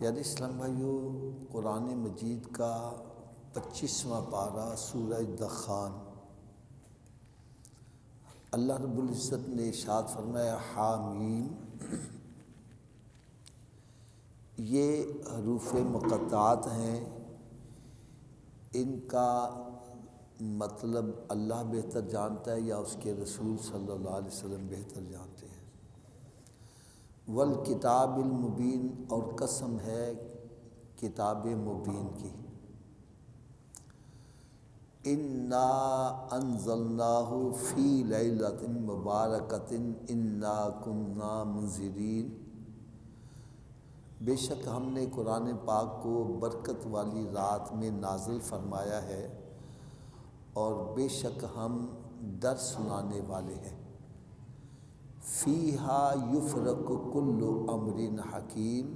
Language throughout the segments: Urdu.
پیارے اسلام بھائیو، قرآن مجید کا 25واں پارہ سورہ دخان، اللہ رب العزت نے ارشاد فرمایا حامیم، یہ حروف مقطعات ہیں، ان کا مطلب اللہ بہتر جانتا ہے یا اس کے رسول صلی اللہ علیہ وسلم بہتر جانتے ہیں۔ والکتاب المبین، اور قسم ہے کتاب مبین کی۔ انا انزلناہ فی لیلۃ مبارکۃ انا کنا منذرین، بے شک ہم نے قرآن پاک کو برکت والی رات میں نازل فرمایا ہے، اور بے شک ہم ڈر سنانے والے ہیں۔ فیہا یفرق کل امر حکیم،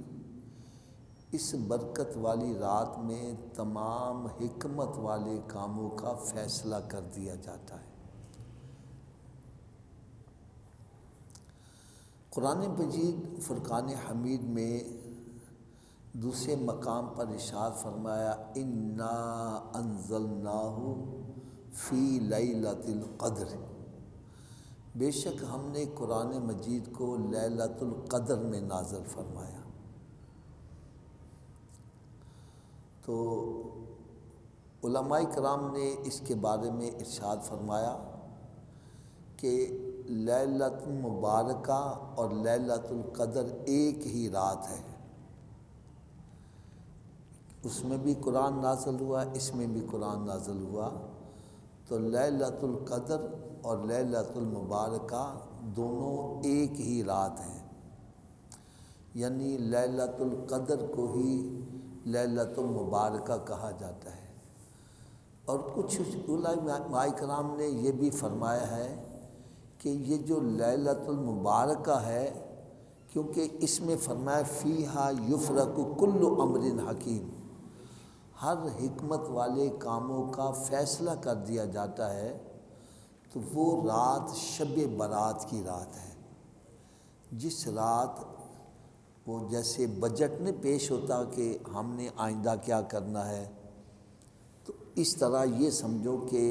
اس برکت والی رات میں تمام حکمت والے کاموں کا فیصلہ کر دیا جاتا ہے۔ قرآن مجید فرقان حمید میں دوسرے مقام پر ارشاد فرمایا انا انزلناہ فی لیلۃ القدر، بے شک ہم نے قرآن مجید کو لیلۃ القدر میں نازل فرمایا۔ تو علماء کرام نے اس کے بارے میں ارشاد فرمایا کہ لیلۃ مبارکہ اور لیلۃ القدر ایک ہی رات ہے، اس میں بھی قرآن نازل ہوا، اس میں بھی قرآن نازل ہوا۔ تو لیلۃ القدر اور لیلۃ المبارکہ دونوں ایک ہی رات ہیں، یعنی لیلۃ القدر کو ہی لیلۃ المبارکہ کہا جاتا ہے۔ اور کچھ علماء کرام نے یہ بھی فرمایا ہے کہ یہ جو لیلۃ المبارکہ ہے، کیونکہ اس میں فرمایا فیہا یفرق کل امر حکیم، ہر حکمت والے کاموں کا فیصلہ کر دیا جاتا ہے، تو وہ رات شب برات کی رات ہے، جس رات وہ جیسے بجٹ نے پیش ہوتا کہ ہم نے آئندہ کیا کرنا ہے، تو اس طرح یہ سمجھو کہ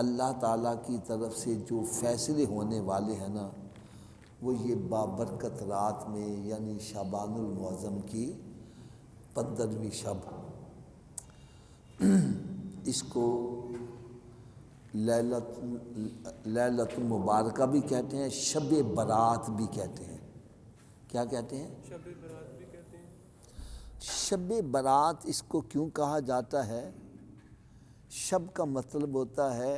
اللہ تعالیٰ کی طرف سے جو فیصلے ہونے والے ہیں نا، وہ یہ بابرکت رات میں، یعنی شعبان المعظم کی 15ویں شب، اس کو لیلۃ المبارکہ بھی کہتے ہیں، شب برات بھی کہتے ہیں۔ کیا کہتے ہیں؟ شب برات بھی کہتے ہیں۔ شب برات اس کو کیوں کہا جاتا ہے؟ شب کا مطلب ہوتا ہے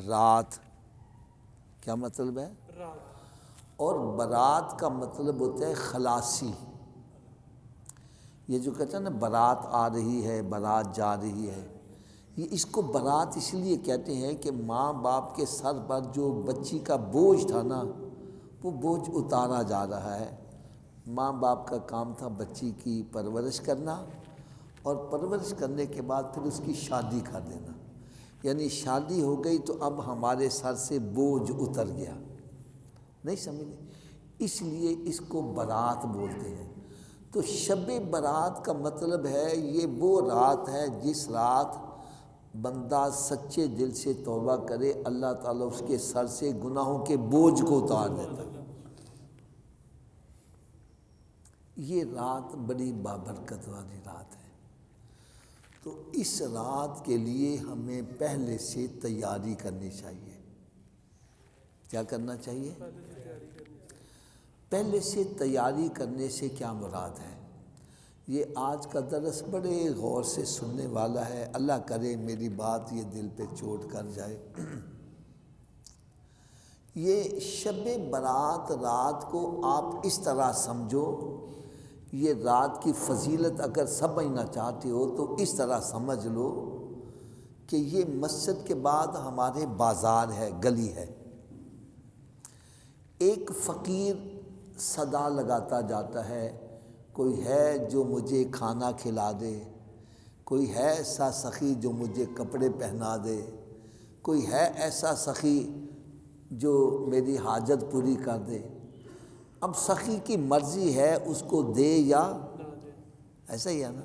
رات، کیا مطلب ہے؟ رات۔ اور برات کا مطلب ہوتا ہے خلاصی۔ یہ جو کہتے ہیں نا برات آ رہی ہے، برات جا رہی ہے، یہ اس کو برات اس لیے کہتے ہیں کہ ماں باپ کے سر پر جو بچی کا بوجھ تھا نا، وہ بوجھ اتارا جا رہا ہے۔ ماں باپ کا کام تھا بچی کی پرورش کرنا، اور پرورش کرنے کے بعد پھر اس کی شادی کر دینا، یعنی شادی ہو گئی تو اب ہمارے سر سے بوجھ اتر گیا، نہیں سمجھے؟ اس لیے اس کو برات بولتے ہیں۔ تو شب برات کا مطلب ہے یہ وہ رات ہے جس رات بندہ سچے دل سے توبہ کرے، اللہ تعالیٰ اس کے سر سے گناہوں کے بوجھ کو اتار دیتا ہے۔ یہ رات بڑی بابرکت والی رات ہے، تو اس رات کے لیے ہمیں پہلے سے تیاری کرنی چاہیے۔ کیا کرنا چاہیے؟ پہلے سے تیاری کرنے سے کیا مراد ہے؟ یہ آج کا درس بڑے غور سے سننے والا ہے، اللہ کرے میری بات یہ دل پہ چوٹ کر جائے۔ یہ شب برات رات کو آپ اس طرح سمجھو، یہ رات کی فضیلت اگر سمجھنا چاہتے ہو تو اس طرح سمجھ لو کہ یہ مسجد کے بعد ہمارے بازار ہے، گلی ہے، ایک فقیر صدا لگاتا جاتا ہے، کوئی ہے جو مجھے کھانا کھلا دے، کوئی ہے ایسا سخی جو مجھے کپڑے پہنا دے، کوئی ہے ایسا سخی جو میری حاجت پوری کر دے۔ اب سخی کی مرضی ہے اس کو دے یا نہ دے، ایسا ہی ہے نا،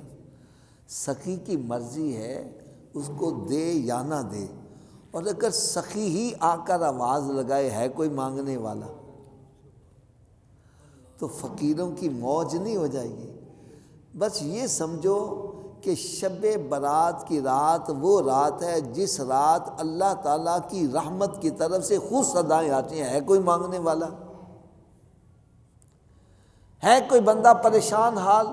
سخی کی مرضی ہے اس کو دے یا نہ دے، اور اگر سخی ہی آ کر آواز لگائے ہے کوئی مانگنے والا تو فقیروں کی موج نہیں ہو جائے گی۔ بس یہ سمجھو کہ شب برات کی رات وہ رات ہے جس رات اللہ تعالیٰ کی رحمت کی طرف سے خود صدائیں آتی ہیں، ہے کوئی مانگنے والا، ہے کوئی بندہ پریشان حال،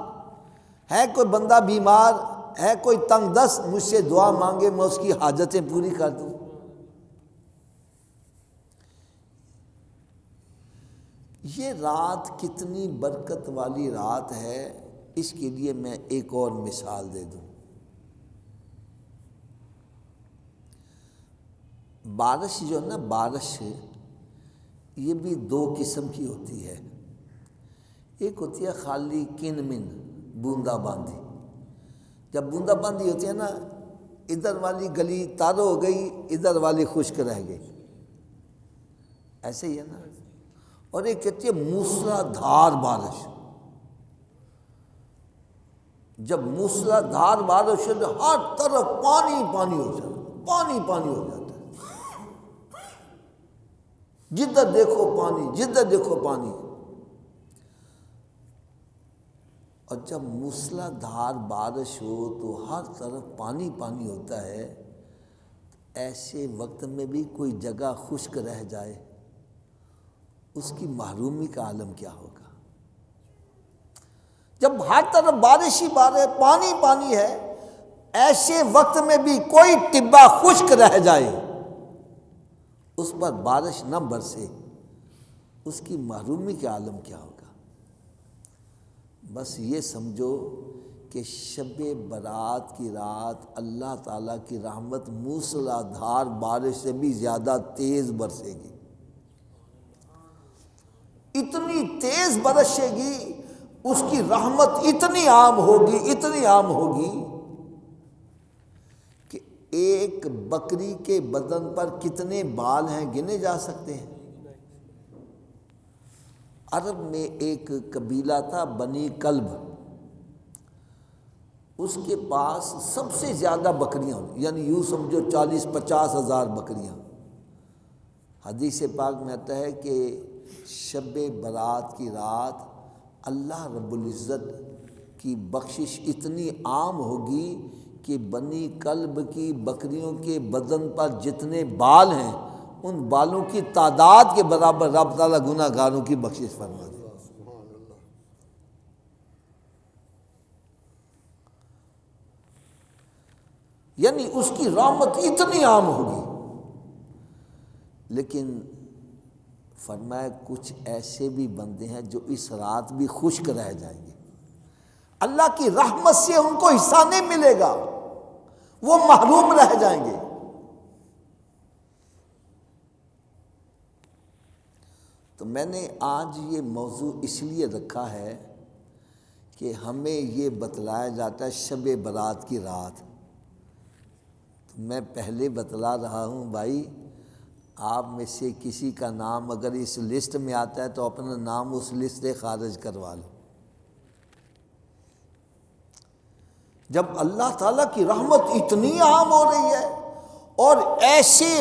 ہے کوئی بندہ بیمار، ہے کوئی تنگ دست، مجھ سے دعا مانگے میں اس کی حاجتیں پوری کر دوں۔ یہ رات کتنی برکت والی رات ہے، اس کے لیے میں ایک اور مثال دے دوں۔ بارش جو ہے نا، بارش یہ بھی دو قسم کی ہوتی ہے، ایک ہوتی ہے خالی کن من بوندا باندی۔ جب بوندا باندی ہوتی ہے نا، ادھر والی گلی تارو ہو گئی، ادھر والی خشک رہ گئی، ایسے ہی ہے نا۔ اور ایک کہتی ہے موسلا دھار بارش، جب موسلا دھار بارش ہو تو ہر طرف پانی پانی ہو جاتا ہے، پانی پانی ہو جاتا ہے، جدھر دیکھو پانی، جدھر دیکھو پانی۔ اور جب موسلا دھار بارش ہو تو ہر طرف پانی پانی ہوتا ہے، ایسے وقت میں بھی کوئی جگہ خشک رہ جائے، اس کی محرومی کا عالم کیا ہوگا۔ جب ہر طرف بارش ہی بارش، پانی پانی ہے، ایسے وقت میں بھی کوئی ٹبہ خشک رہ جائے، اس پر بارش نہ برسے، اس کی محرومی کا عالم کیا ہوگا۔ بس یہ سمجھو کہ شب برات کی رات اللہ تعالیٰ کی رحمت موسلا دھار بارش سے بھی زیادہ تیز برسے گی، اتنی تیز برسے گی، اس کی رحمت اتنی عام ہوگی، اتنی عام ہوگی کہ ایک بکری کے بدن پر کتنے بال ہیں گنے جا سکتے ہیں۔ عرب میں ایک قبیلہ تھا بنی کلب، اس کے پاس سب سے زیادہ بکریاں، یعنی یوں سمجھو 40-50 ہزار بکریاں۔ حدیث پاک میں آتا ہے کہ شب برات کی رات اللہ رب العزت کی بخشش اتنی عام ہوگی کہ بنی کلب کی بکریوں کے بدن پر جتنے بال ہیں ان بالوں کی تعداد کے برابر رب تعالیٰ گناہ گاروں کی بخشش فرما دے۔ یعنی اس کی رحمت اتنی عام ہوگی، لیکن فرمایا کچھ ایسے بھی بندے ہیں جو اس رات بھی خشک رہ جائیں گے، اللہ کی رحمت سے ان کو حصہ نہیں ملے گا، وہ محروم رہ جائیں گے۔ تو میں نے آج یہ موضوع اس لیے رکھا ہے کہ ہمیں یہ بتلایا جاتا ہے شب برات کی رات، تو میں پہلے بتلا رہا ہوں بھائی آپ میں سے کسی کا نام اگر اس لسٹ میں آتا ہے تو اپنا نام اس لسٹ سے خارج کروا لو۔ جب اللہ تعالیٰ کی رحمت اتنی عام ہو رہی ہے اور ایسے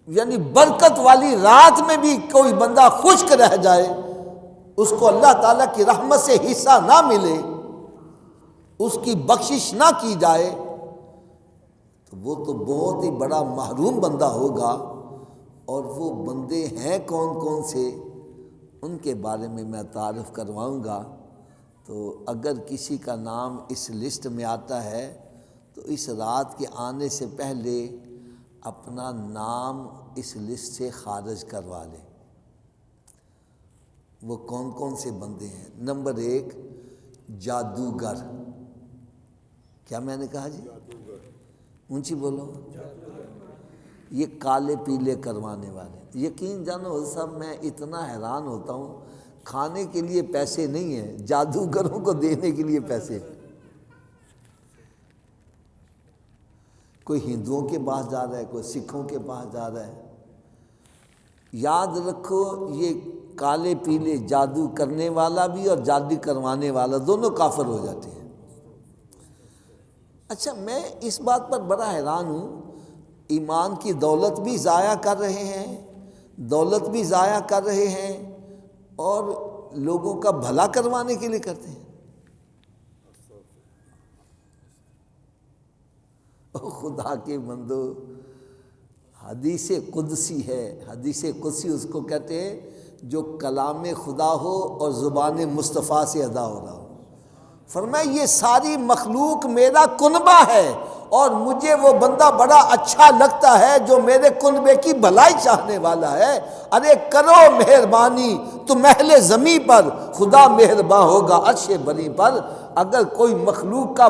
یعنی برکت والی رات میں بھی کوئی بندہ خشک رہ جائے، اس کو اللہ تعالیٰ کی رحمت سے حصہ نہ ملے، اس کی بخشش نہ کی جائے، تو وہ تو بہت ہی بڑا محروم بندہ ہوگا۔ اور وہ بندے ہیں کون کون سے، ان کے بارے میں میں تعارف کرواؤں گا۔ تو اگر کسی کا نام اس لسٹ میں آتا ہے تو اس رات کے آنے سے پہلے اپنا نام اس لسٹ سے خارج کروا لے۔ وہ کون کون سے بندے ہیں؟ نمبر 1 جادوگر۔ کیا میں نے کہا جی؟ اونچی بولو۔ یہ کالے پیلے کروانے والے، یقین جانو صاحب میں اتنا حیران ہوتا ہوں، کھانے کے لیے پیسے نہیں ہیں، جادوگروں کو دینے کے لیے پیسے۔ کوئی ہندوؤں کے پاس جا رہا ہے، کوئی سکھوں کے پاس جا رہا ہے۔ یاد رکھو یہ کالے پیلے جادو کرنے والا بھی اور جادو کروانے والا دونوں کافر ہو جاتے ہیں۔ اچھا، میں اس بات پر بڑا حیران ہوں، ایمان کی دولت بھی ضائع کر رہے ہیں، دولت بھی ضائع کر رہے ہیں، اور لوگوں کا بھلا کروانے کے لیے کرتے ہیں۔ خدا کے بندو، حدیث قدسی ہے، حدیث قدسی اس کو کہتے ہیں جو کلام خدا ہو اور زبان مصطفیٰ سے ادا ہو رہا ہو۔ فرمایا یہ ساری مخلوق میرا کنبہ ہے، اور مجھے وہ بندہ بڑا اچھا لگتا ہے جو میرے کنبے کی بھلائی چاہنے والا ہے۔ ارے کرو مہربانی تم اہل زمین پر، خدا مہرباں ہوگا عرش بری پر۔ اگر کوئی مخلوق کا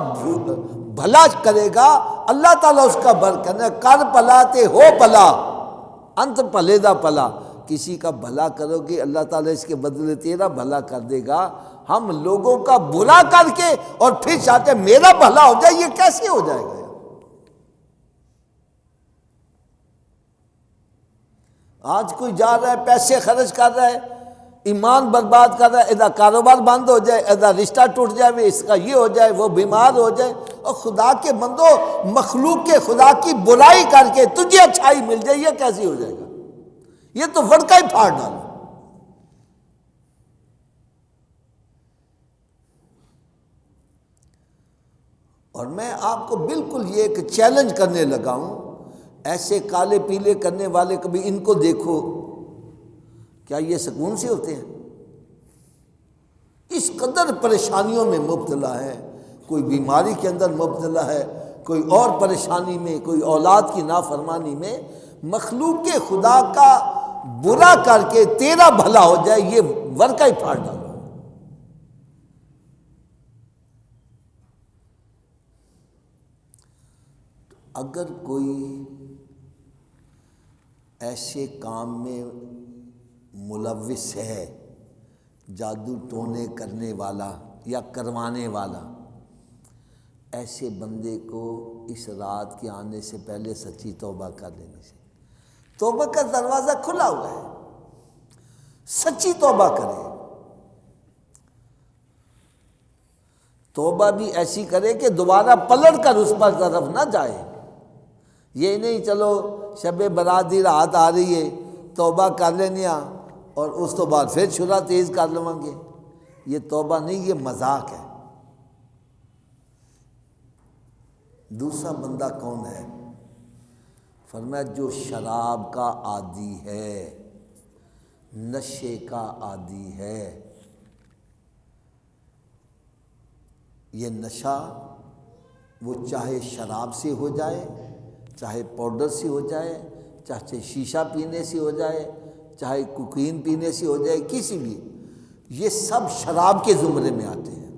بھلا کرے گا اللہ تعالیٰ اس کا بھلا کرنا، کر پلاتے ہو پلا انت پلے دا پلا۔ کسی کا بھلا کرو گے اللہ تعالیٰ اس کے بدلے تیرا بھلا کر دے گا۔ ہم لوگوں کا برا کر کے اور پھر چاہتے ہیں میرا بھلا ہو جائے، یہ کیسے ہو جائے گا؟ آج کوئی جا رہا ہے پیسے خرچ کر رہا ہے، ایمان برباد کر رہا ہے، ادھر کاروبار بند ہو جائے، ادھر رشتہ ٹوٹ جائے، اس کا یہ ہو جائے، وہ بیمار ہو جائے، اور خدا کے بندو مخلوق کے خدا کی برائی کر کے تجھے اچھائی مل جائے، یہ کیسے ہو جائے گا؟ یہ تو ورقہ ہی پھاڑ ڈالو۔ اور میں آپ کو بالکل یہ ایک چیلنج کرنے لگا ہوں، ایسے کالے پیلے کرنے والے کبھی ان کو دیکھو، کیا یہ سکون سے ہوتے ہیں؟ اس قدر پریشانیوں میں مبتلا ہے، کوئی بیماری کے اندر مبتلا ہے، کوئی اور پریشانی میں، کوئی اولاد کی نافرمانی میں، مخلوق کے خدا کا برا کر کے تیرا بھلا ہو جائے، یہ ورقہ ہی پھاڑ ڈالو۔ اگر کوئی ایسے کام میں ملوث ہے، جادو ٹونے کرنے والا یا کروانے والا، ایسے بندے کو اس رات کے آنے سے پہلے سچی توبہ کر لینے سے، توبہ کا دروازہ کھلا ہوا ہے، سچی توبہ کرے، توبہ بھی ایسی کرے کہ دوبارہ پلٹ کر اس پر طرف نہ جائے۔ یہ نہیں چلو شب برات دی رات آ رہی ہے توبہ کر لینے اور اس تو بعد پھر چھرا تیز کر لوں گے، یہ توبہ نہیں، یہ مذاق ہے۔ دوسرا بندہ کون ہے؟ فرمایا جو شراب کا عادی ہے، نشے کا عادی ہے۔ یہ نشہ وہ چاہے شراب سے ہو جائے، چاہے پاؤڈر سے ہو جائے، چاہے شیشہ پینے سے ہو جائے، چاہے کوکین پینے سے ہو جائے، کسی بھی، یہ سب شراب کے زمرے میں آتے ہیں۔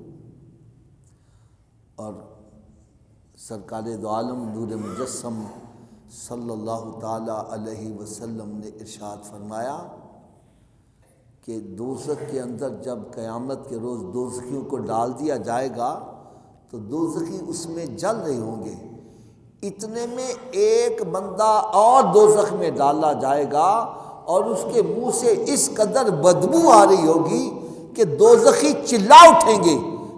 اور سرکار دو عالم نور مجسم صلی اللہ تعالیٰ علیہ وسلم نے ارشاد فرمایا کہ دوزخ کے اندر جب قیامت کے روز دوزخیوں کو ڈال دیا جائے گا تو دوزخی اس میں جل رہے ہوں گے، اتنے میں ایک بندہ اور دوزخ میں ڈالا جائے گا اور اس کے منہ سے اس قدر بدبو آ رہی ہوگی کہ دوزخی چلا اٹھیں گے،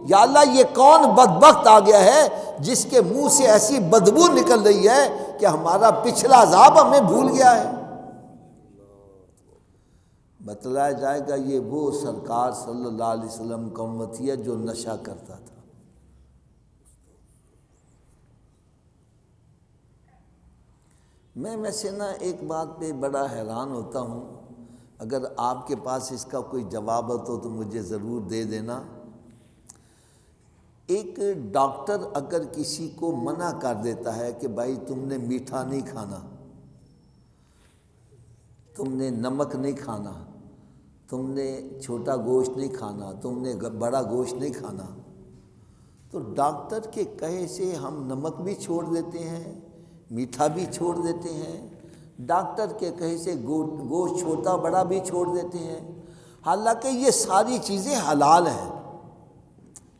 یا اللہ یہ کون بدبخت آ گیا ہے جس کے منہ سے ایسی بدبو نکل رہی ہے کہ ہمارا پچھلا عذاب ہمیں بھول گیا ہے۔ بتلایا جائے گا یہ وہ سرکار صلی اللہ علیہ وسلم کا امتی ہے جو نشہ کرتا تھا۔ میں ویسے نا ایک بات پہ بڑا حیران ہوتا ہوں، اگر آپ کے پاس اس کا کوئی جواب ہو تو مجھے ضرور دے دینا۔ ایک ڈاکٹر اگر کسی کو منع کر دیتا ہے کہ بھائی تم نے میٹھا نہیں کھانا، تم نے نمک نہیں کھانا، تم نے چھوٹا گوشت نہیں کھانا، تم نے بڑا گوشت نہیں کھانا، تو ڈاکٹر کے کہے سے ہم نمک بھی چھوڑ دیتے ہیں، میٹھا بھی چھوڑ دیتے ہیں، ڈاکٹر کے کہے سے گوشت چھوٹا بڑا بھی چھوڑ دیتے ہیں، حالانکہ یہ ساری چیزیں حلال ہیں۔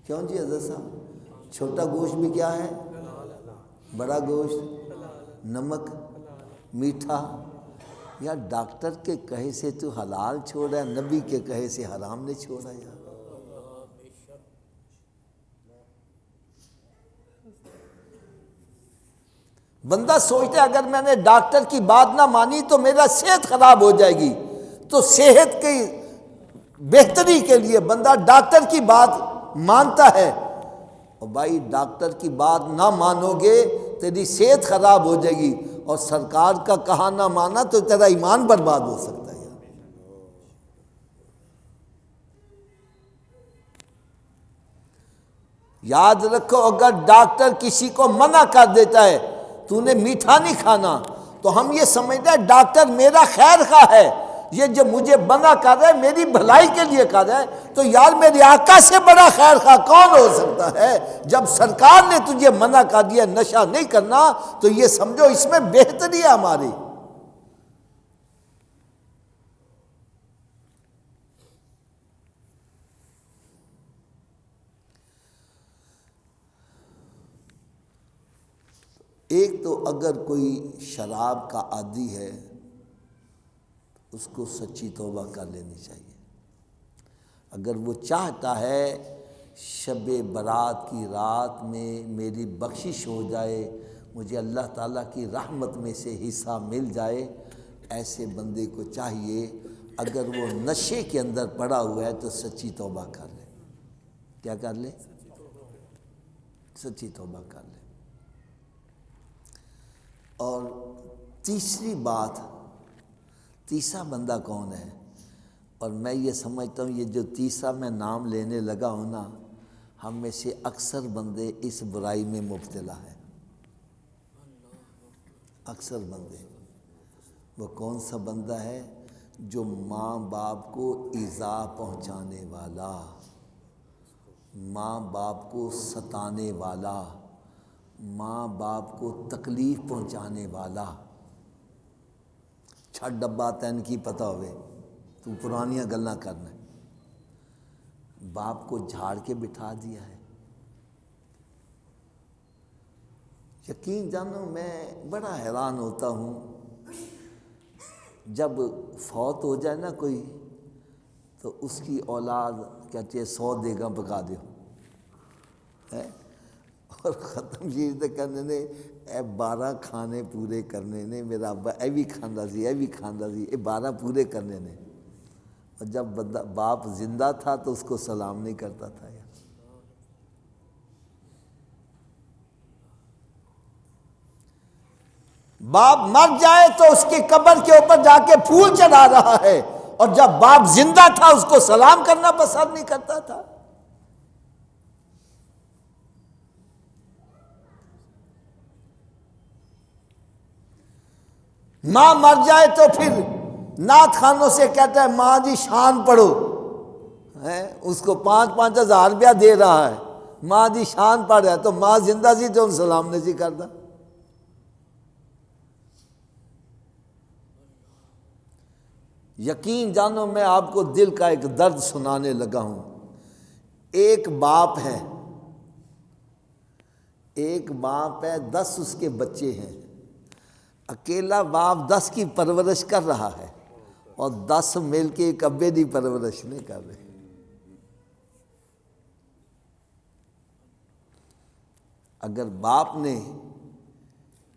کیوں جی حضرت صاحب؟ چھوٹا گوشت بھی کیا ہے؟ بڑا گوشت، نمک، میٹھا، یار ڈاکٹر کے کہے سے تو حلال چھوڑا ہے، نبی کے کہے سے حرام نہیں چھوڑا یار۔ بندہ سوچتا ہے اگر میں نے ڈاکٹر کی بات نہ مانی تو میرا صحت خراب ہو جائے گی، تو صحت کی بہتری کے لیے بندہ ڈاکٹر کی بات مانتا ہے، اور بھائی ڈاکٹر کی بات نہ مانو گے تیری صحت خراب ہو جائے گی، اور سرکار کا کہا نہ مانا تو تیرا ایمان برباد ہو سکتا ہے۔ یاد رکھو اگر ڈاکٹر کسی کو منع کر دیتا ہے تو نے میٹھا نہیں کھانا، تو ہم یہ سمجھتے ہیں ڈاکٹر میرا خیر خواہ ہے، یہ جو مجھے منع کر رہا ہے میری بھلائی کے لیے کر رہا ہے، تو یار میرے آقا سے بڑا خیر خواہ کون ہو سکتا ہے؟ جب سرکار نے تجھے منع کر دیا نشہ نہیں کرنا تو یہ سمجھو اس میں بہتری ہے ہماری۔ ایک تو اگر کوئی شراب کا عادی ہے اس کو سچی توبہ کر لینی چاہیے۔ اگر وہ چاہتا ہے شب برات کی رات میں میری بخشش ہو جائے، مجھے اللہ تعالیٰ کی رحمت میں سے حصہ مل جائے، ایسے بندے کو چاہیے اگر وہ نشے کے اندر پڑا ہوا ہے تو سچی توبہ کر لے۔ کیا کر لے؟ سچی توبہ کر لے۔ اور تیسری بات، تیسرا بندہ کون ہے؟ اور میں یہ سمجھتا ہوں یہ جو تیسرا میں نام لینے لگا ہوں نا، ہم میں سے اکثر بندے اس برائی میں مبتلا ہیں، اکثر بندے۔ وہ کون سا بندہ ہے؟ جو ماں باپ کو ایذا پہنچانے والا، ماں باپ کو ستانے والا، ماں باپ کو تکلیف پہنچانے والا۔ چھٹ ڈبہ تین کی پتہ ہوئے تو پرانیاں گلاں کرنا، باپ کو جھاڑ کے بٹھا دیا ہے۔ یقین جانو میں بڑا حیران ہوتا ہوں، جب فوت ہو جائے نا کوئی تو اس کی اولاد کہتی ہے 100 دیگاں پکا دو، اور ختم چیز تو کرنے نے اے 12 کھانے پورے کرنے نے، میرا ابا اے بھی کھاندہ سی، اے بھی کھاندہ سی، اے 12 پورے کرنے نے۔ اور جب باپ زندہ تھا تو اس کو سلام نہیں کرتا تھا یار۔ باپ مر جائے تو اس کی قبر کے اوپر جا کے پھول چڑھا رہا ہے، اور جب باپ زندہ تھا اس کو سلام کرنا پسند نہیں کرتا تھا۔ ماں مر جائے تو پھر نعت خانوں سے کہتا ہے ماں جی شان پڑھو، اس کو 5-5 ہزار روپیہ دے رہا ہے، ماں جی شان پڑھ رہا ہے، تو ماں زندہ سی تو ان سلام نہیں سی کرتا۔ یقین جانو میں آپ کو دل کا ایک درد سنانے لگا ہوں۔ ایک باپ ہے، ایک باپ ہے، 10 اس کے بچے ہیں، اکیلا باپ 10 کی پرورش کر رہا ہے، اور 10 مل کے ایک ابے کی پرورش نہیں کر رہے۔ اگر باپ نے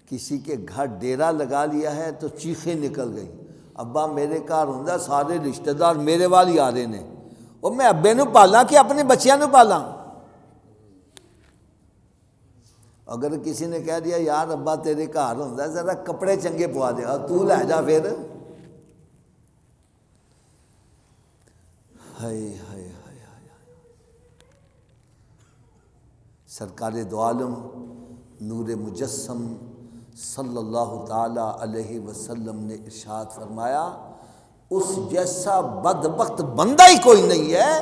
کسی کے گھر ڈیرا لگا لیا ہے تو چیخیں نکل گئی، ابا میرے گھر ہوں سارے رشتہ دار میرے والی آ رہے ہیں، اور میں ابے نو پالاں کہ اپنے بچیاں نو پالاں؟ اگر کسی نے کہہ دیا یار ابا تیرے گھر ہوں ذرا کپڑے چنگے پوا دے، تو لے جا پھر۔ ہائے ہائے ہائے ہائے۔ سرکار دو عالم نور مجسم صلی اللہ تعالی علیہ وسلم نے ارشاد فرمایا اس جیسا بدبخت بندہ ہی کوئی نہیں ہے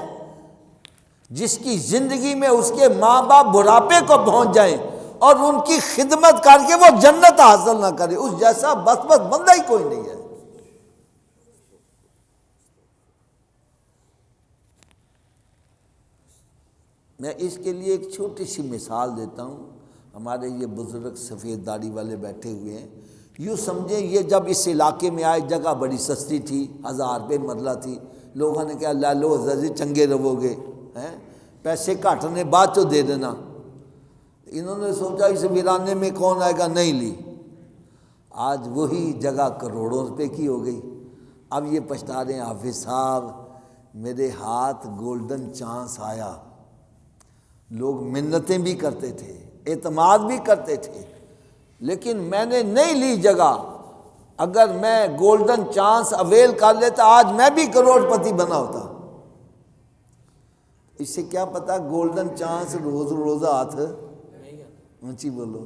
جس کی زندگی میں اس کے ماں باپ بڑھاپے کو پہنچ جائیں اور ان کی خدمت کر کے وہ جنت حاصل نہ کرے، اس جیسا بدبخت بندہ ہی کوئی نہیں ہے۔ میں اس کے لیے ایک چھوٹی سی مثال دیتا ہوں۔ ہمارے یہ بزرگ سفید داڑھی والے بیٹھے ہوئے ہیں، یوں سمجھیں یہ جب اس علاقے میں آئے جگہ بڑی سستی تھی، 1000 روپے مرلہ تھی، لوگوں نے کہا لے لو زردی چنگے رہو گے، پیسے کاٹنے بعد تو دے دینا۔ انہوں نے سوچا اس ویرانے میں کون آئے گا، نہیں لی۔ آج وہی جگہ کروڑوں روپے کی ہو گئی۔ اب یہ پچھتا رہے ہیں حافظ صاحب میرے ہاتھ گولڈن چانس آیا۔ لوگ منتیں بھی کرتے تھے، اعتماد بھی کرتے تھے، لیکن میں نے نہیں لی جگہ۔ اگر میں گولڈن چانس اویل کر لیتا آج میں بھی کروڑ پتی بنا ہوتا۔ اس سے کیا پتا گولڈن چانس روز روزہ ہاتھ اونچی بولو۔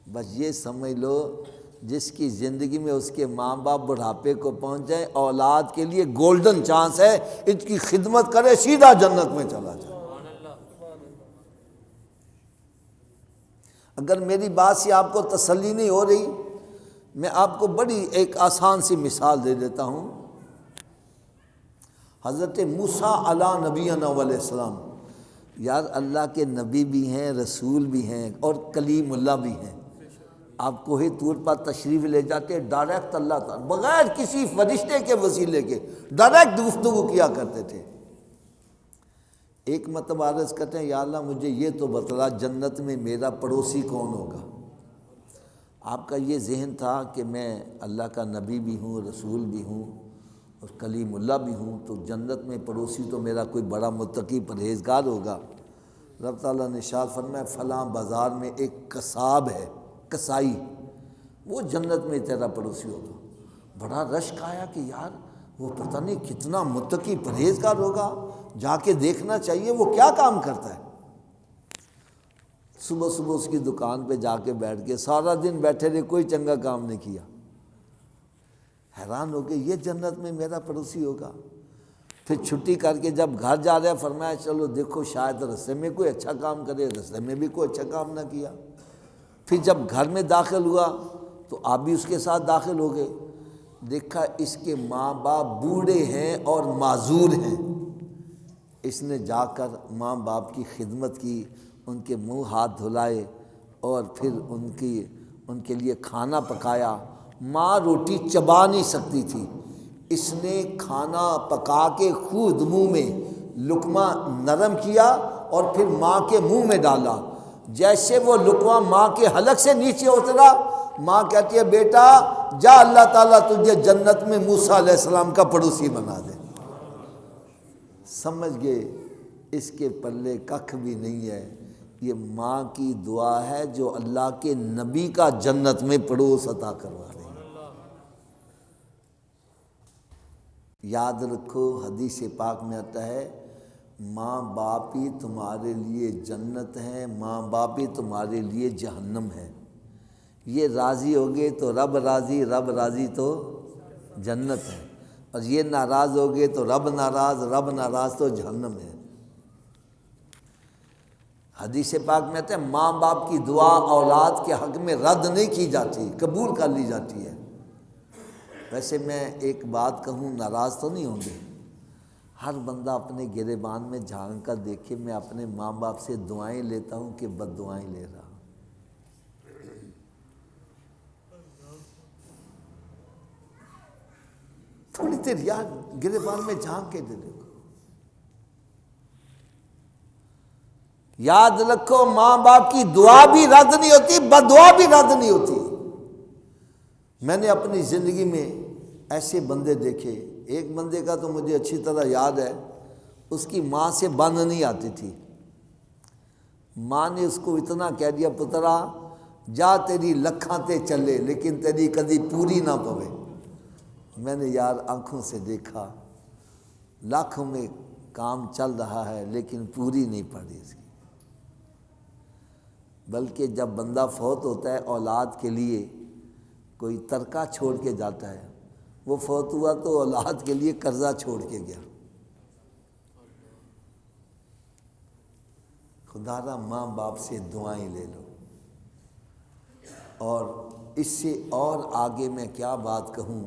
بس یہ سمجھ لو جس کی زندگی میں اس کے ماں باپ بڑھاپے کو پہنچ جائیں، اولاد کے لیے گولڈن چانس ہے، اس کی خدمت کرے سیدھا جنت میں چلا جائے۔ اگر میری بات سے آپ کو تسلی نہیں ہو رہی، میں آپ کو بڑی ایک آسان سی مثال دے دیتا ہوں۔ حضرت موسیٰ علیہ نبینا علیہ السلام، یار اللہ کے نبی بھی ہیں، رسول بھی ہیں، اور کلیم اللہ بھی ہیں۔ آپ کوہ طور پر تشریف لے جاتے ڈائریکٹ اللہ تعالیٰ بغیر کسی فرشتے کے وسیلے کے ڈائریکٹ گفتگو کیا کرتے تھے۔ ایک مرتبہ عرض کرتے ہیں یا اللہ مجھے یہ تو بتلا جنت میں میرا پڑوسی کون ہوگا۔ آپ کا یہ ذہن تھا کہ میں اللہ کا نبی بھی ہوں، رسول بھی ہوں اور کلیم اللہ بھی ہوں، تو جنت میں پڑوسی تو میرا کوئی بڑا متقی پرہیزگار ہوگا۔ رب تعالیٰ نے ارشاد فرمایا فلاں بازار میں ایک قصاب ہے، کسائی، وہ جنت میں تیرا پڑوسی ہوگا۔ بڑا رشک آیا کہ یار وہ پتہ نہیں کتنا متقی پرہیزگار ہوگا، جا کے دیکھنا چاہیے وہ کیا کام کرتا ہے۔ صبح صبح اس کی دکان پہ جا کے بیٹھ کے سارا دن بیٹھے رہے، کوئی چنگا کام نہیں کیا۔ حیران ہو کے یہ جنت میں میرا پڑوسی ہوگا۔ پھر چھٹی کر کے جب گھر جا رہا ہے فرمایا چلو دیکھو شاید رستے میں کوئی اچھا کام کرے، رستے میں بھی کوئی اچھا کام نہ کیا۔ پھر جب گھر میں داخل ہوا تو آپ بھی اس کے ساتھ داخل ہو گئے، دیکھا اس کے ماں باپ بوڑھے ہیں اور معذور ہیں۔ اس نے جا کر ماں باپ کی خدمت کی، ان کے منہ ہاتھ دھلائے اور پھر ان کے لیے کھانا پکایا۔ ماں روٹی چبا نہیں سکتی تھی، اس نے کھانا پکا کے خود منہ میں لقمہ نرم کیا اور پھر ماں کے منہ میں ڈالا۔ جیسے وہ لقمہ ماں کے حلق سے نیچے اترا، ماں کہتی ہے بیٹا جا اللہ تعالیٰ تجھے جنت میں موسیٰ علیہ السلام کا پڑوسی بنا دے۔ سمجھ گئے اس کے پلے ککھ بھی نہیں ہے، یہ ماں کی دعا ہے جو اللہ کے نبی کا جنت میں پڑوس عطا کروا رہی ہے۔ یاد رکھو حدیث پاک میں آتا ہے ماں باپ ہی تمہارے لیے جنت ہے، ماں باپ ہی تمہارے لیے جہنم ہے۔ یہ راضی ہوگے تو رب راضی، رب راضی تو جنت ہے، اور یہ ناراض ہوگے تو رب ناراض، رب ناراض تو جہنم ہے۔ حدیث پاک میں آتا ہے ماں باپ کی دعا اولاد کے حق میں رد نہیں کی جاتی، قبول کر لی جاتی ہے۔ ویسے میں ایک بات کہوں، ناراض تو نہیں ہوں گے؟ ہر بندہ اپنے گریبان میں جھانک کر دیکھے، میں اپنے ماں باپ سے دعائیں لیتا ہوں کہ بد دعائیں لے رہا ہوں؟ تھوڑی دیر یار گریبان میں جھانک کے دے دیکھو۔ یاد رکھو ماں باپ کی دعا بھی رد نہیں ہوتی، بد دعا بھی رد نہیں ہوتی۔ میں نے اپنی زندگی میں ایسے بندے دیکھے، ایک بندے کا تو مجھے اچھی طرح یاد ہے، اس کی ماں سے بن نہیں آتی تھی۔ ماں نے اس کو اتنا کہہ دیا پترا جا تیری لکھاں تے چلے لیکن تیری کدی پوری نہ پوے۔ میں نے یار آنکھوں سے دیکھا لاکھوں میں کام چل رہا ہے لیکن پوری نہیں پڑی اس کی۔ بلکہ جب بندہ فوت ہوتا ہے اولاد کے لیے کوئی ترکہ چھوڑ کے جاتا ہے، وہ فوت ہوا تو اولاد کے لیے قرضہ چھوڑ کے گیا۔ خدا را ماں باپ سے دعائیں لے لو۔ اور اس سے اور آگے میں کیا بات کہوں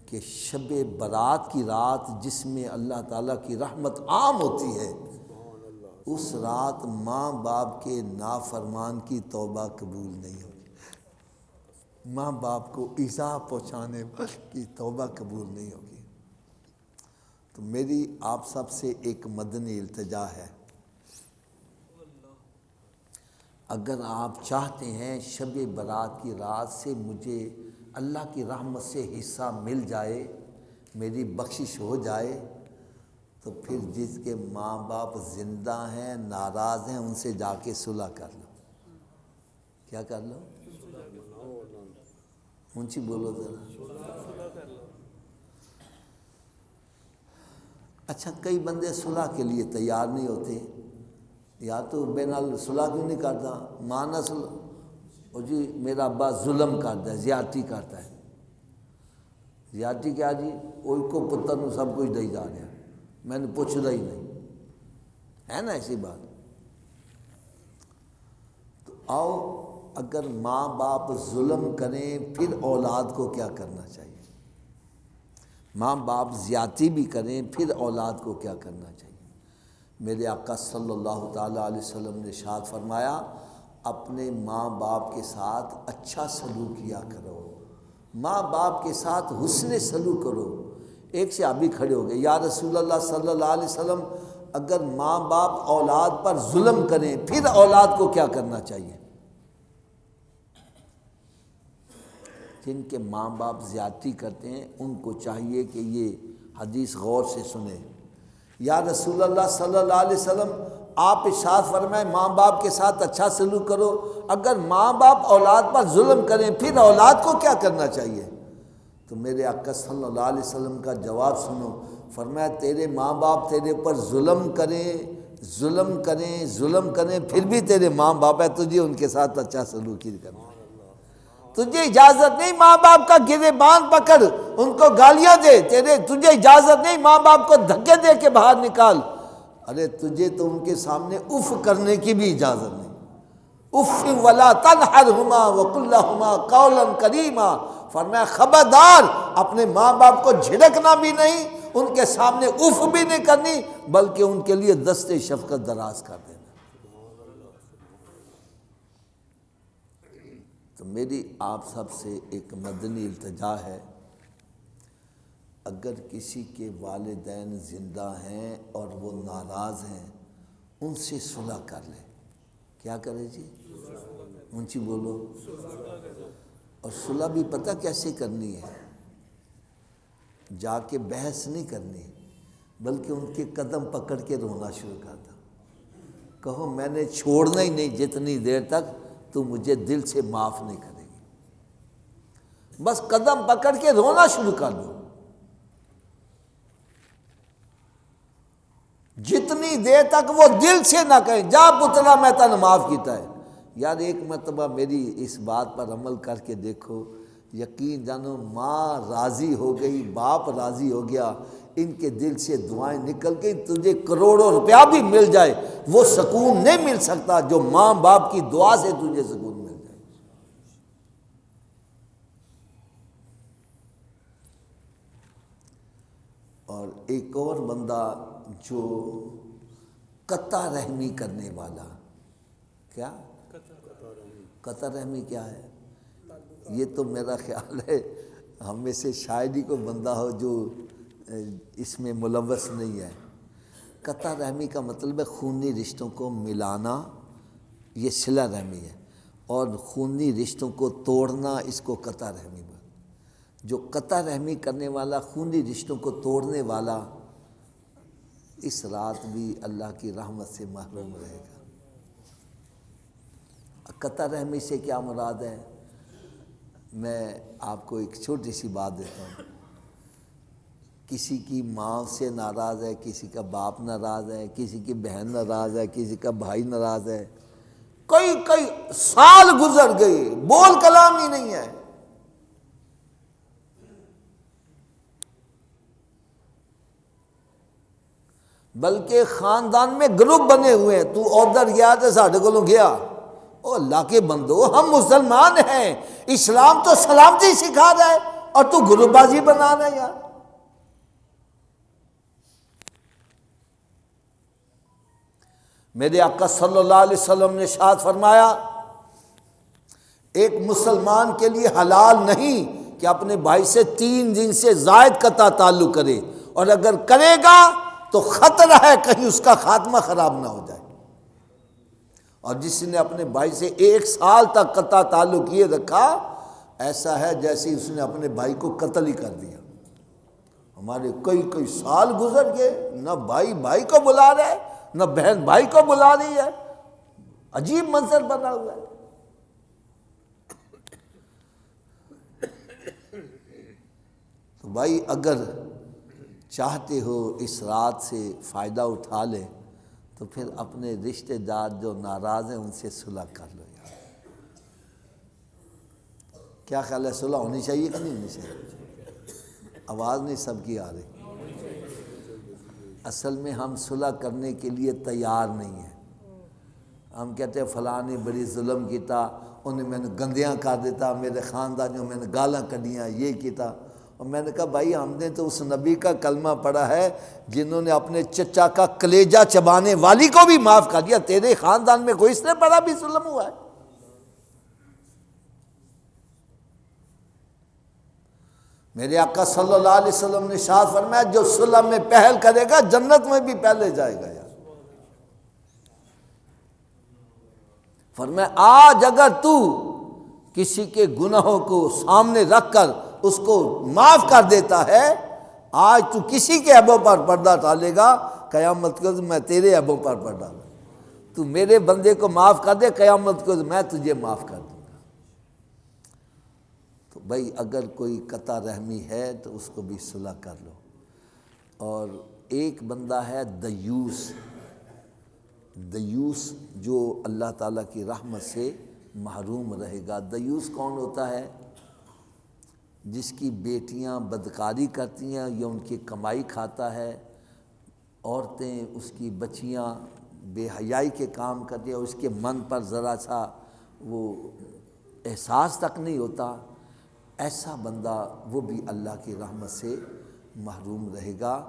کہ شب برات کی رات جس میں اللہ تعالیٰ کی رحمت عام ہوتی ہے، اس رات ماں باپ کے نافرمان کی توبہ قبول نہیں ہوتی۔ ماں باپ کو ایذا پہنچانے کی توبہ قبول نہیں ہوگی۔ تو میری آپ سب سے ایک مدنی التجا ہے، اگر آپ چاہتے ہیں شب برات کی رات سے مجھے اللہ کی رحمت سے حصہ مل جائے، میری بخشش ہو جائے، تو پھر جس کے ماں باپ زندہ ہیں ناراض ہیں ان سے جا کے صلح کر لو۔ کیا کر لو؟ اونچی بولو ذرا۔ اچھا کئی بندے صلح کے لیے تیار نہیں ہوتے، یا تو بے نال صلح کیوں نہیں کرتا، ماں نہ صلح، اور جی میرا ابا ظلم کرتا ہے، زیادتی کرتا ہے۔ زیادتی کیا جی؟ وہ کو پتر نو سب کچھ دے جا رہا، میں نے پوچھتا ہی نہیں، ہے نا ایسی بات؟ تو آؤ، اگر ماں باپ ظلم کریں پھر اولاد کو کیا کرنا چاہیے؟ ماں باپ زیادتی بھی کریں پھر اولاد کو کیا کرنا چاہیے؟ میرے آقا صلی اللہ تعالیٰ علیہ وسلم نے ارشاد فرمایا، اپنے ماں باپ کے ساتھ اچھا سلوک کیا کرو، ماں باپ کے ساتھ حسن سلوک کرو۔ ایک صحابی کھڑے ہو گئے، یا رسول اللہ صلی اللہ علیہ وسلم اگر ماں باپ اولاد پر ظلم کریں پھر اولاد کو کیا کرنا چاہیے؟ جن کے ماں باپ زیادتی کرتے ہیں ان کو چاہیے کہ یہ حدیث غور سے سنیں۔ یا رسول اللہ صلی اللہ علیہ وسلم آپ ارشاد فرمائیں ماں باپ کے ساتھ اچھا سلوک کرو، اگر ماں باپ اولاد پر ظلم کریں پھر اولاد کو کیا کرنا چاہیے؟ تو میرے آقا صلی اللہ علیہ وسلم کا جواب سنو، فرمایا تیرے ماں باپ تیرے پر ظلم کریں پھر بھی تیرے ماں باپ ہے، تجھے ان کے ساتھ اچھا سلوک ہی کرنا۔ تجھے اجازت نہیں ماں باپ کا گریبان پکڑ ان کو گالیاں دے، تجھے اجازت نہیں ماں باپ کو دھکے دے کے باہر نکال، ارے تجھے تو ان کے سامنے اف کرنے کی بھی اجازت نہیں۔ اف ولا تنہرہما وقل لہما قولا کریما، فرمایا خبردار اپنے ماں باپ کو جھڑکنا بھی نہیں، ان کے سامنے اف بھی نہیں کرنی، بلکہ ان کے لیے دست شفقت دراز کر دینا۔ تو میری آپ سب سے ایک مدنی التجا ہے، اگر کسی کے والدین زندہ ہیں اور وہ ناراض ہیں ان سے صلح کر لے۔ کیا کرے جی؟ اونچی بولو۔ اور صلح بھی پتہ کیسے کرنی ہے؟ جا کے بحث نہیں کرنی، بلکہ ان کے قدم پکڑ کے رونا شروع کر دو، کہو میں نے چھوڑنا ہی نہیں جتنی دیر تک تو مجھے دل سے معاف نہیں کرے گی۔ بس قدم پکڑ کے رونا شروع کر دو، جتنی دیر تک وہ دل سے نہ کہیں جا پترا میں تن معاف کیتا ہے۔ یار ایک مرتبہ میری اس بات پر عمل کر کے دیکھو، یقین جانو ماں راضی ہو گئی، باپ راضی ہو گیا، ان کے دل سے دعائیں نکل گئی، تجھے کروڑوں روپیہ بھی مل جائے وہ سکون نہیں مل سکتا جو ماں باپ کی دعا سے تجھے سکون مل جائے۔ اور ایک اور بندہ جو قطع رحمی کرنے والا، کیا قطع رحمی کیا ہے؟ یہ تو میرا خیال ہے ہم میں سے شاید ہی کوئی بندہ ہو جو اس میں ملوث نہیں ہے۔ قطع رحمی کا مطلب ہے خونی رشتوں کو ملانا، یہ صلہ رحمی ہے، اور خونی رشتوں کو توڑنا اس کو قطع رحمی بولتے۔ جو قطع رحمی کرنے والا، خونی رشتوں کو توڑنے والا، اس رات بھی اللہ کی رحمت سے محروم رہے گا۔ قطع رحمی سے کیا مراد ہے؟ میں آپ کو ایک چھوٹی سی بات دیتا ہوں۔ کسی کی ماں سے ناراض ہے، کسی کا باپ ناراض ہے، کسی کی بہن ناراض ہے، کسی کا بھائی ناراض ہے، کئی سال گزر گئے، بول کلام ہی نہیں ہے، بلکہ خاندان میں گروپ بنے ہوئے ہیں، تو ادھر گیا تو ساڑھے کو گیا۔ او اللہ کے بندو، ہم مسلمان ہیں، اسلام تو سلامتی سکھا رہا ہے اور تو گروپ بازی بنا رہا ہے۔ یار میرے آقا صلی اللہ علیہ وسلم نے ارشاد فرمایا، ایک مسلمان کے لیے حلال نہیں کہ اپنے بھائی سے 3 دن سے زائد قطع تعلق کرے، اور اگر کرے گا تو خطرہ ہے کہیں اس کا خاتمہ خراب نہ ہو جائے۔ اور جس نے اپنے بھائی سے 1 سال تک قطع تعلق یہ رکھا، ایسا ہے جیسے اس نے اپنے بھائی کو قتل ہی کر دیا۔ ہمارے کئی سال گزر گئے، نہ بھائی بھائی کو بلا رہا ہے، نہ بہن بھائی کو بلا رہی ہے، عجیب منظر بنا ہوا ہے۔ تو بھائی اگر چاہتے ہو اس رات سے فائدہ اٹھا لیں تو پھر اپنے رشتہ دار جو ناراض ہیں ان سے صلح کر لو یار۔ کیا خیال ہے، صلح ہونی چاہیے کہ نہیں ہونی چاہیے؟ آواز نہیں سب کی آ رہی۔ اصل میں ہم صلح کرنے کے لیے تیار نہیں ہیں۔ ہم کہتے ہیں فلاں نے بڑی ظلم کیتا، انہیں میں نے گندیاں کر دیتا، میرے خاندانیوں میں نے گالاں کڈیاں، یہ کیتا۔ اور میں نے کہا بھائی ہم نے تو اس نبی کا کلمہ پڑھا ہے جنہوں نے اپنے چچا کا کلیجہ چبانے والی کو بھی معاف کر دیا، تیرے خاندان میں کوئی اس نے پڑھا بھی ظلم ہوا ہے؟ میرے آقا صلی اللہ علیہ وسلم نے ارشاد فرمایا جو صلح میں پہل کرے گا جنت میں بھی پہلے جائے گا۔ یار فرمایا آج اگر تو کسی کے گناہوں کو سامنے رکھ کر اس کو معاف کر دیتا ہے، آج تو کسی کے عیبوں پر پردہ ڈالے گا، قیامت کو میں تیرے عیبوں پر پردہ ڈالوں گا۔ تو میرے بندے کو معاف کر دے، قیامت کو میں تجھے معاف کر دوں گا۔ تو بھائی اگر کوئی قطع رحمی ہے تو اس کو بھی صلح کر لو۔ اور ایک بندہ ہے دیوس، دیوس جو اللہ تعالیٰ کی رحمت سے محروم رہے گا۔ دیوس کون ہوتا ہے؟ جس کی بیٹیاں بدکاری کرتی ہیں یا ان کی کمائی کھاتا ہے، عورتیں اس کی بچیاں بے حیائی کے کام کرتی ہیں، اس کے من پر ذرا سا وہ احساس تک نہیں ہوتا، ایسا بندہ وہ بھی اللہ کی رحمت سے محروم رہے گا۔